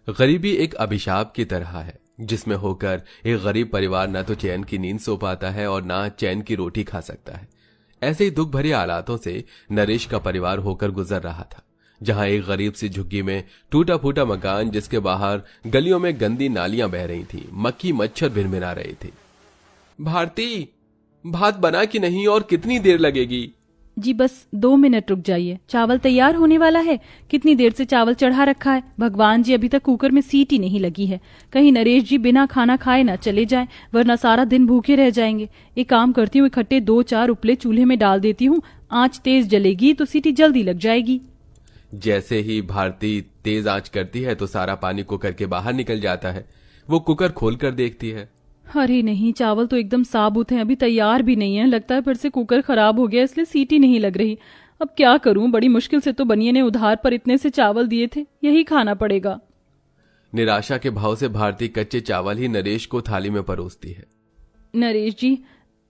गरीबी एक अभिशाप की तरह है जिसमें होकर एक गरीब परिवार न तो चैन की नींद सो पाता है और ना चैन की रोटी खा सकता है। ऐसे ही दुख भरे हालातों से नरेश का परिवार होकर गुजर रहा था, जहां एक गरीब सी झुग्गी में टूटा फूटा मकान, जिसके बाहर गलियों में गंदी नालियां बह रही थी, मक्खी मच्छर भिनभिना रहे थे। भारती, भात बना कि नहीं और कितनी देर लगेगी? जी बस 2 मिनट रुक जाइए, चावल तैयार होने वाला है। कितनी देर से चावल चढ़ा रखा है। भगवान जी, अभी तक कुकर में सीटी नहीं लगी है। कहीं नरेश जी बिना खाना खाए ना चले जाएं, वरना सारा दिन भूखे रह जाएंगे। एक काम करती हूँ, इकट्ठे 2-4 उपले चूल्हे में डाल देती हूँ। आंच तेज जलेगी तो सीटी जल्दी लग जाएगी। जैसे ही भारती तेज आंच करती है तो सारा पानी कुकर के बाहर निकल जाता है। वो कुकर खोलकर देखती है। अरे नहीं, चावल तो एकदम साबुत हैं, अभी तैयार भी नहीं है। लगता है फिर से कुकर खराब हो गया, इसलिए सीटी नहीं लग रही। अब क्या करूं, बड़ी मुश्किल से तो बनिए ने उधार पर इतने से चावल दिए थे, यही खाना पड़ेगा। निराशा के भाव से भारती कच्चे चावल ही नरेश को थाली में परोसती है। नरेश जी,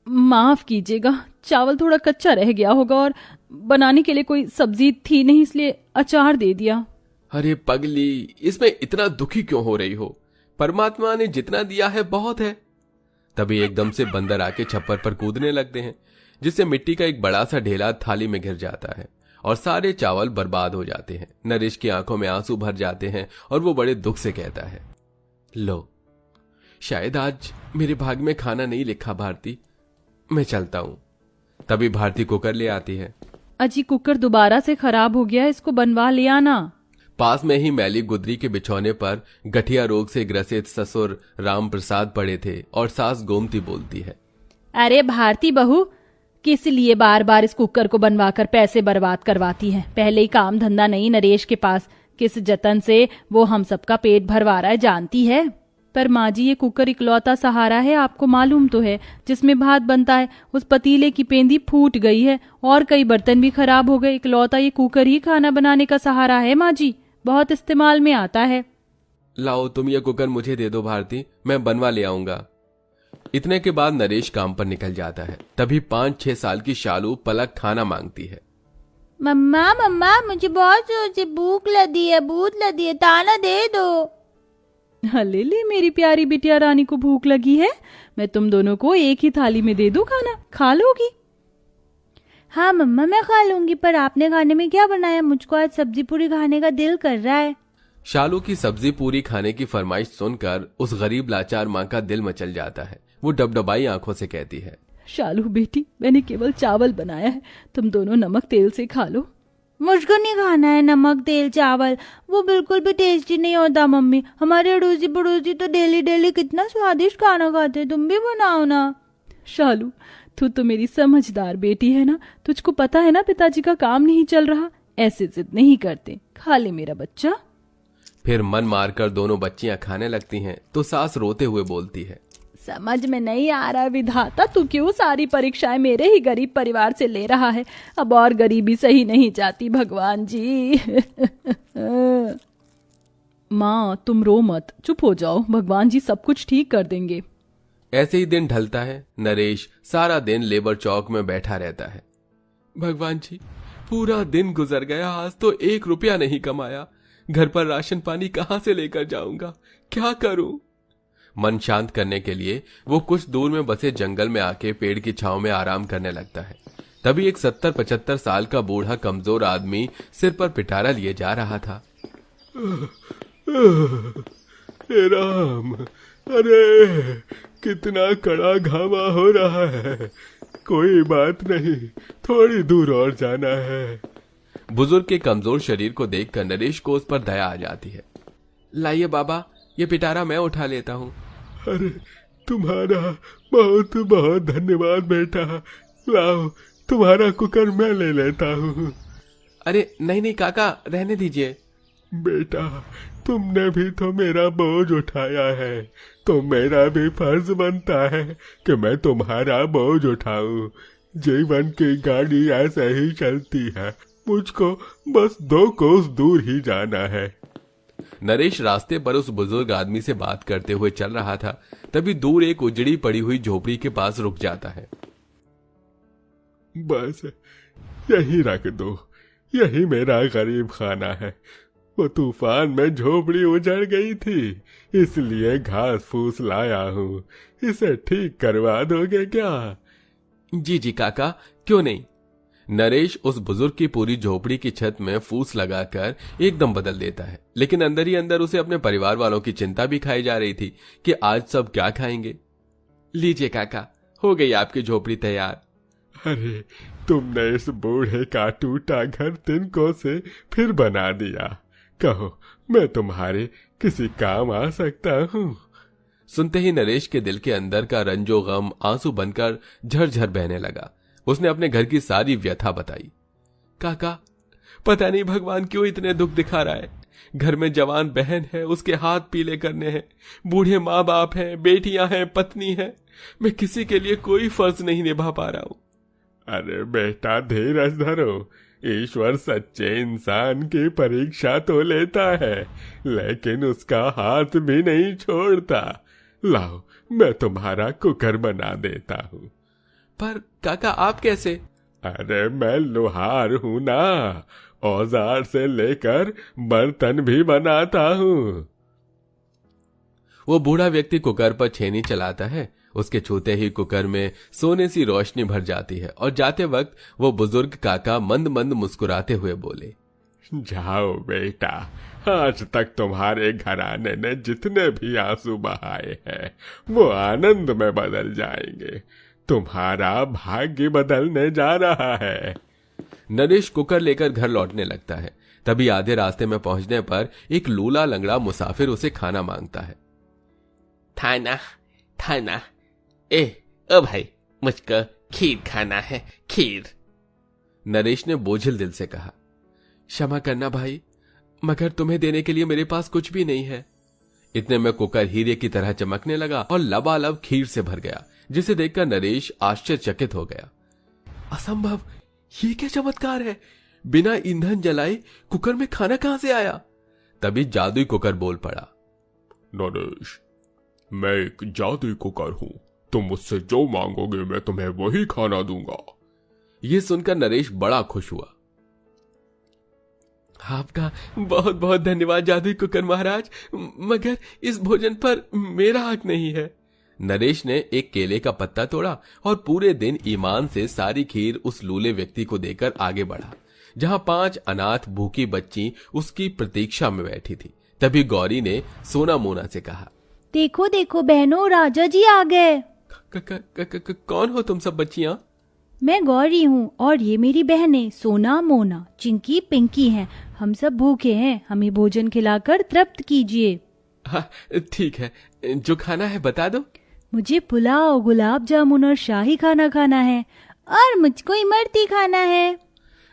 माफ कीजिएगा, चावल थोड़ा कच्चा रह गया होगा और बनाने के लिए कोई सब्जी थी नहीं, इसलिए अचार दे दिया। अरे पगली, इसमें इतना दुखी क्यों हो रही हो? परमात्मा ने जितना दिया है बहुत है। तभी एकदम से बंदर आके छप्पर पर कूदने लगते हैं, जिससे मिट्टी का एक बड़ा सा ढेला थाली में घिर जाता है और सारे चावल बर्बाद हो जाते हैं। नरेश की आंखों में आंसू भर जाते हैं और वो बड़े दुख से कहता है, लो, शायद आज मेरे भाग में खाना नहीं लिखा भारती, मैं चलता हूं। तभी भारती कुकर ले आती है। अजी, कुकर दोबारा से खराब हो गया, इसको बनवा ले आना। पास में ही मैली गुदरी के बिछौने पर गठिया रोग से ग्रसित ससुर राम प्रसाद पड़े थे और सास गोमती बोलती है, अरे भारती बहू, किस लिए बार बार इस कुकर को बनवाकर पैसे बर्बाद करवाती है? पहले ही काम धंधा नहीं नरेश के पास, किस जतन से वो हम सबका पेट भरवा रहा है जानती है। पर माँ जी, ये कुकर इकलौता सहारा है, आपको मालूम तो है, जिसमें भात बनता है। उस पतीले की पेंदी फूट गई है और कई बर्तन भी खराब हो गए। इकलौता ये कुकर ही खाना बनाने का सहारा है माँ जी, बहुत इस्तेमाल में आता है। लाओ तुम ये कुकर मुझे दे दो भारती, मैं बनवा ले आऊंगा। इतने के बाद नरेश काम पर निकल जाता है। तभी 5-6 साल की शालू पलक खाना मांगती है। मम्मा मम्मा, मुझे बहुत जोर से भूख लगी है, ताना दे दो। ले ले मेरी प्यारी बिटिया रानी को भूख लगी है, मैं तुम दोनों को एक ही थाली में दे दूं, खाना खा लोगी? हाँ मम्मा, मैं खा लूंगी, पर आपने खाने में क्या बनाया? मुझको आज सब्जी पूरी खाने का दिल कर रहा है। शालू की सब्जी पूरी खाने की फरमाइश सुनकर उस गरीब लाचार माँ का दिल मचल जाता है। वो डबडबाई आंखों से कहती है, शालू बेटी, मैंने केवल चावल बनाया है, तुम दोनों नमक तेल से खा लो। मुझको नहीं खाना है नमक तेल चावल, वो बिल्कुल भी टेस्टी नहीं होता। मम्मी, हमारे अड़ोसी पड़ोसी तो डेली डेली कितना स्वादिष्ट खाना खाते, तुम भी बनाओ ना। शालू, तू तो मेरी समझदार बेटी है ना, तुझको पता है ना पिताजी का काम नहीं चल रहा, ऐसे जिद नहीं करते, खा ले मेरा बच्चा। फिर मन मारकर दोनों बच्चियां खाने लगती हैं तो सास रोते हुए बोलती है, समझ में नहीं आ रहा विधाता, तू क्यों सारी परीक्षाएं मेरे ही गरीब परिवार से ले रहा है? अब और गरीबी सही नहीं जाती भगवान जी। माँ, तुम रो मत, चुप हो जाओ, भगवान जी सब कुछ ठीक कर देंगे। ऐसे ही दिन ढलता है। नरेश सारा दिन लेबर चौक में बैठा रहता है। भगवान जी, पूरा दिन गुजर गया, आज तो 1 रुपया नहीं कमाया। घर पर राशन पानी कहां से लेकर जाऊंगा, क्या करूं? मन शांत करने के लिए वो कुछ दूर में बसे जंगल में आके पेड़ की छांव में आराम करने लगता है। तभी एक 70-75 साल का बूढ़ा कमजोर आदमी सिर पर पिटारा लिए जा रहा था। राम, अरे कितना कड़ा घामा हो रहा है। कोई बात नहीं, थोड़ी दूर और जाना है। बुजुर्ग के कमजोर शरीर को देखकर नरेश को उस पर दया आ जाती है। लाइए बाबा, ये पिटारा मैं उठा लेता हूँ। अरे तुम्हारा बहुत बहुत धन्यवाद बेटा, लाओ तुम्हारा कुकर मैं ले लेता हूँ। अरे नहीं नहीं काका, रहने दीजिए। बेटा, तुमने भी तो मेरा बोझ उठाया है, तो मेरा भी फर्ज बनता है कि मैं तुम्हारा बोझ उठाऊं। जीवन की गाड़ी ऐसे ही चलती है, मुझको बस 2 कोस दूर ही जाना है। नरेश रास्ते पर उस बुजुर्ग आदमी से बात करते हुए चल रहा था। तभी दूर एक उजड़ी पड़ी हुई झोपड़ी के पास रुक जाता है। बस यही रख दो, यही मेरा गरीब खाना है। वो तूफान में झोपड़ी उजड़ गई थी, इसलिए घास फूस लाया हूँ। इसे ठीक करवा दोगे क्या? जी जी काका, क्यों नहीं। नरेश उस बुजुर्ग की पूरी झोपड़ी की छत में फूस लगाकर एकदम बदल देता है, लेकिन अंदर ही अंदर उसे अपने परिवार वालों की चिंता भी खाई जा रही थी कि आज सब क्या खाएंगे। लीजिए काका, हो गई आपकी झोपड़ी तैयार। अरे, तुमने इस बूढ़े का टूटा घर तिनकों से फिर बना दिया। कहो, मैं तुम्हारे किसी काम आ सकता हूँ? सुनते ही नरेश के दिल के अंदर का रंजो गम आंसू बनकर झरझर बहने लगा। उसने अपने घर की सारी व्यथा बताई। काका, पता नहीं भगवान क्यों इतने दुख दिखा रहा है। घर में जवान बहन है, उसके हाथ पीले करने हैं, बूढ़े माँ बाप हैं, बेटियां हैं, पत्नी है। मैं किसी के लिए कोई फर्ज नहीं निभा पा रहा हूं। अरे बेटा, धीरज धरो। ईश्वर सच्चे इंसान की परीक्षा तो लेता है, लेकिन उसका हाथ भी नहीं छोड़ता। लाओ, मैं तुम्हारा कुकर बना देता हूँ। पर काका, आप कैसे? अरे, मैं लोहार हूँ ना, औजार से लेकर बर्तन भी बनाता हूँ। वो बूढ़ा व्यक्ति कुकर पर छेनी चलाता है। उसके छूते ही कुकर में सोने सी रोशनी भर जाती है और जाते वक्त वो बुजुर्ग काका मंद मंद मुस्कुराते हुए बोले, जाओ बेटा, आज तक तुम्हारे घराने ने जितने भी आंसू बहाए हैं वो आनंद में बदल जाएंगे। तुम्हारा भाग्य बदलने जा रहा है। नरेश कुकर लेकर घर लौटने लगता है। तभी आधे रास्ते में पहुंचने पर एक लूला लंगड़ा मुसाफिर उसे खाना मांगता है। थाना थाना, ओ भाई, मुझको खीर खाना है, खीर। नरेश ने बोझिल दिल से कहा, क्षमा करना भाई, मगर तुम्हें देने के लिए मेरे पास कुछ भी नहीं है। इतने में कुकर हीरे की तरह चमकने लगा और लबालब खीर से भर गया, जिसे देखकर नरेश आश्चर्यचकित हो गया। असंभव, ये क्या चमत्कार है? बिना ईंधन जलाए कुकर में खाना कहां से आया? तभी जादुई कुकर बोल पड़ा, नरेश, मैं एक जादुई कुकर हूँ। तुम मुझसे जो मांगोगे मैं तुम्हें वही खाना दूंगा। ये सुनकर नरेश बड़ा खुश हुआ। आपका बहुत बहुत धन्यवाद जादुई कुकर महाराज, मगर इस भोजन पर मेरा हक नहीं है। नरेश ने एक केले का पत्ता तोड़ा और पूरे दिन ईमान से सारी खीर उस लूले व्यक्ति को देकर आगे बढ़ा, जहां 5 अनाथ भूखी बच्ची उसकी प्रतीक्षा में बैठी थी। तभी गौरी ने सोना मोना से कहा, देखो देखो बहनों, राजा जी आ गए। कौन हो तुम सब बच्चियां? मैं गौरी हूँ और ये मेरी बहनें सोना, मोना, चिंकी, पिंकी हैं। हम सब भूखे हैं, हमें भोजन खिलाकर तृप्त कीजिए। हाँ, ठीक है, जो खाना है बता दो। मुझे पुलाव, गुलाब जामुन और शाही खाना खाना है, और मुझको इमरती खाना है।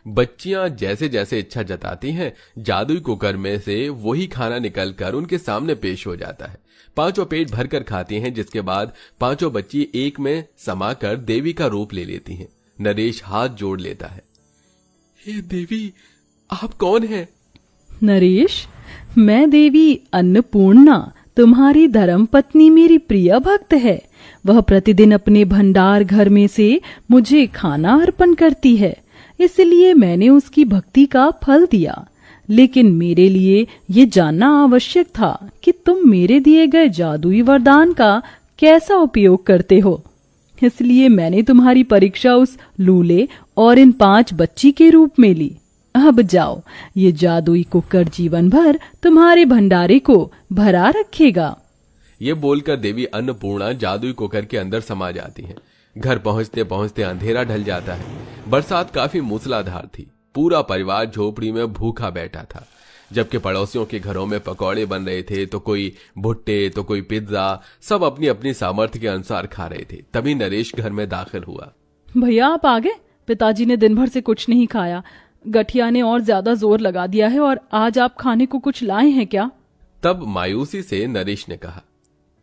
बच्चियां जैसे जैसे इच्छा जताती हैं, जादुई कुकर में से वही खाना निकलकर उनके सामने पेश हो जाता है। 5 पेट भरकर खाती हैं, जिसके बाद 5 बच्ची एक में समाकर देवी का रूप ले लेती हैं। नरेश हाथ जोड़ लेता है, हे देवी, आप कौन हैं? नरेश, मैं देवी अन्नपूर्णा, तुम्हारी धर्मपत्नी मेरी प्रिय भक्त है। वह प्रतिदिन अपने भंडार घर में से मुझे खाना अर्पण करती है, इसलिए मैंने उसकी भक्ति का फल दिया। लेकिन मेरे लिए ये जानना आवश्यक था कि तुम मेरे दिए गए जादुई वरदान का कैसा उपयोग करते हो। इसलिए मैंने तुम्हारी परीक्षा उस लूले और इन 5 बच्ची के रूप में ली। अब जाओ, ये जादुई कुकर जीवन भर तुम्हारे भंडारे को भरा रखेगा। ये बोलकर देवी अन्नपूर्णा जादुई कुकर के अंदर समा जाती हैं। घर पहुंचते पहुंचते अंधेरा ढल जाता है। बरसात काफी मूसलाधार थी। पूरा परिवार झोपड़ी में भूखा बैठा था, जबकि पड़ोसियों के घरों में पकौड़े बन रहे थे, तो कोई भुट्टे, तो कोई पिज्जा, सब अपनी अपनी सामर्थ्य के अनुसार खा रहे थे। तभी नरेश घर में दाखिल हुआ। भैया, आप आ गए? पिताजी ने दिन भर से कुछ नहीं खाया, गठिया ने और ज्यादा जोर लगा दिया है, और आज आप खाने को कुछ लाए हैं क्या? तब मायूसी से नरेश ने कहा,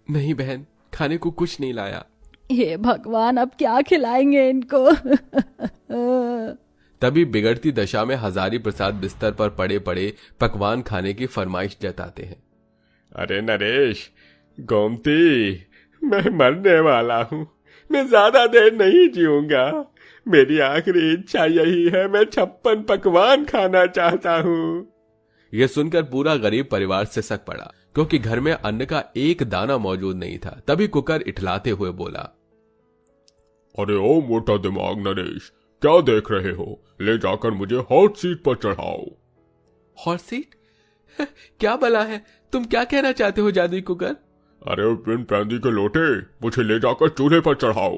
नहीं बहन, खाने को कुछ नहीं लाया। हे भगवान, अब क्या खिलाएंगे इनको? तभी बिगड़ती दशा में हजारी प्रसाद बिस्तर पर पड़े पड़े पकवान खाने की फरमाइश जताते हैं। अरे नरेश, गोमती, मैं मरने वाला हूँ। मैं ज्यादा देर नहीं जीऊंगा। मेरी आखिरी इच्छा यही है, मैं 56 पकवान खाना चाहता हूँ। यह सुनकर पूरा गरीब परिवार सिसक पड़ा, क्योंकि घर में अन्न का एक दाना मौजूद नहीं था। तभी कुकर इठलाते हुए बोला, अरे ओ मोटा दिमाग नरेश, क्या देख रहे हो? ले जाकर मुझे हॉट सीट पर चढ़ाओ। Hot seat? क्या भला है? तुम क्या कहना चाहते हो जादुई कुकर? अरे बिन पैंदी के लोटे, मुझे ले जाकर चूल्हे पर चढ़ाओ।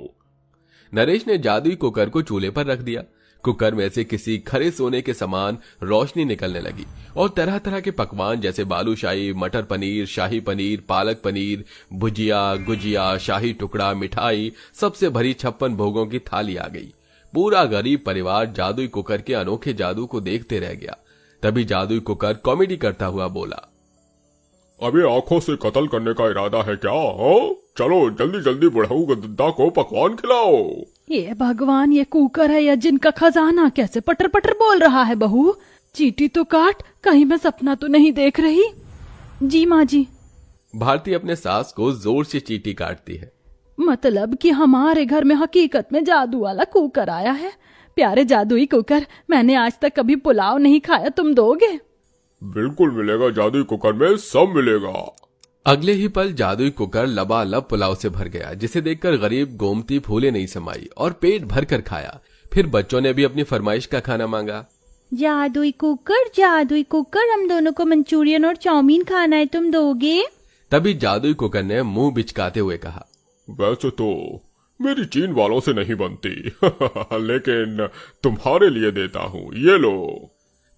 नरेश ने जादुई कुकर को चूल्हे पर रख दिया। कुकर में से किसी खरे सोने के समान रोशनी निकलने लगी और तरह तरह के पकवान जैसे बालूशाही, मटर पनीर, शाही पनीर, पालक पनीर, भुजिया, गुजिया, शाही टुकड़ा, मिठाई, सबसे भरी 56 भोगों की थाली आ गई। पूरा गरीब परिवार जादुई कुकर के अनोखे जादू को देखते रह गया। तभी जादुई कुकर कॉमेडी करता हुआ बोला, अबे आंखों से कत्ल करने का इरादा है क्या? चलो जल्दी जल्दी बुढ़ऊ गद्दा को पकवान खिलाओ। ये भगवान, ये कुकर है या जिनका खजाना कैसे पटर पटर बोल रहा है? बहू चीटी तो काट, कहीं मैं सपना तो नहीं देख रही? जी माँ जी। भारती अपने सास को जोर से चीटी काटती है। मतलब कि हमारे घर में हकीकत में जादू वाला कुकर आया है। प्यारे जादुई कुकर, मैंने आज तक कभी पुलाव नहीं खाया, तुम दोगे? बिल्कुल मिलेगा, जादुई कुकर में सब मिलेगा। अगले ही पल जादुई कुकर लबालब पुलाव से भर गया, जिसे देखकर गरीब गोमती फूले नहीं समाई और पेट भर कर खाया। फिर बच्चों ने भी अपनी फरमाइश का खाना मांगा। जादुई कुकर, हम दोनों को मंचूरियन और चाउमीन खाना है, तुम दोगे? तभी जादुई कुकर ने मुंह बिचकाते हुए कहा, वैसे तो मेरी चीन वालों से नहीं बनती लेकिन तुम्हारे लिए देता हूँ, ये लो।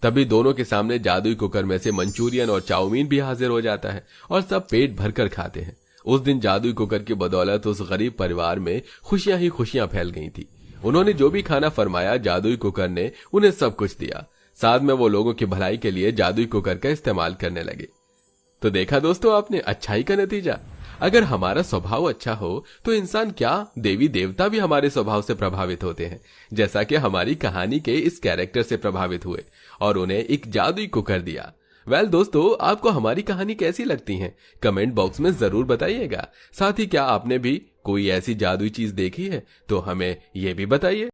तभी दोनों के सामने जादुई कुकर में से मंचूरियन और चाउमीन भी हाजिर हो जाता है और सब पेट भरकर खाते हैं। उस दिन जादुई कुकर की बदौलत उस गरीब परिवार में खुशियां ही खुशियां फैल गई थी। उन्होंने जो भी खाना फरमाया, जादुई कुकर ने उन्हें सब कुछ दिया। साथ में वो लोगों की भलाई के लिए जादुई कुकर का इस्तेमाल करने लगे। तो देखा दोस्तों आपने, अच्छाई का नतीजा। अगर हमारा स्वभाव अच्छा हो तो इंसान क्या, देवी देवता भी हमारे स्वभाव से प्रभावित होते हैं, जैसा कि हमारी कहानी के इस कैरेक्टर से प्रभावित हुए और उन्हें एक जादुई कुकर दिया। वेल दोस्तों, आपको हमारी कहानी कैसी लगती है? कमेंट बॉक्स में जरूर बताइएगा। साथ ही क्या आपने भी कोई ऐसी जादुई चीज देखी है तो हमें यह भी बताइए।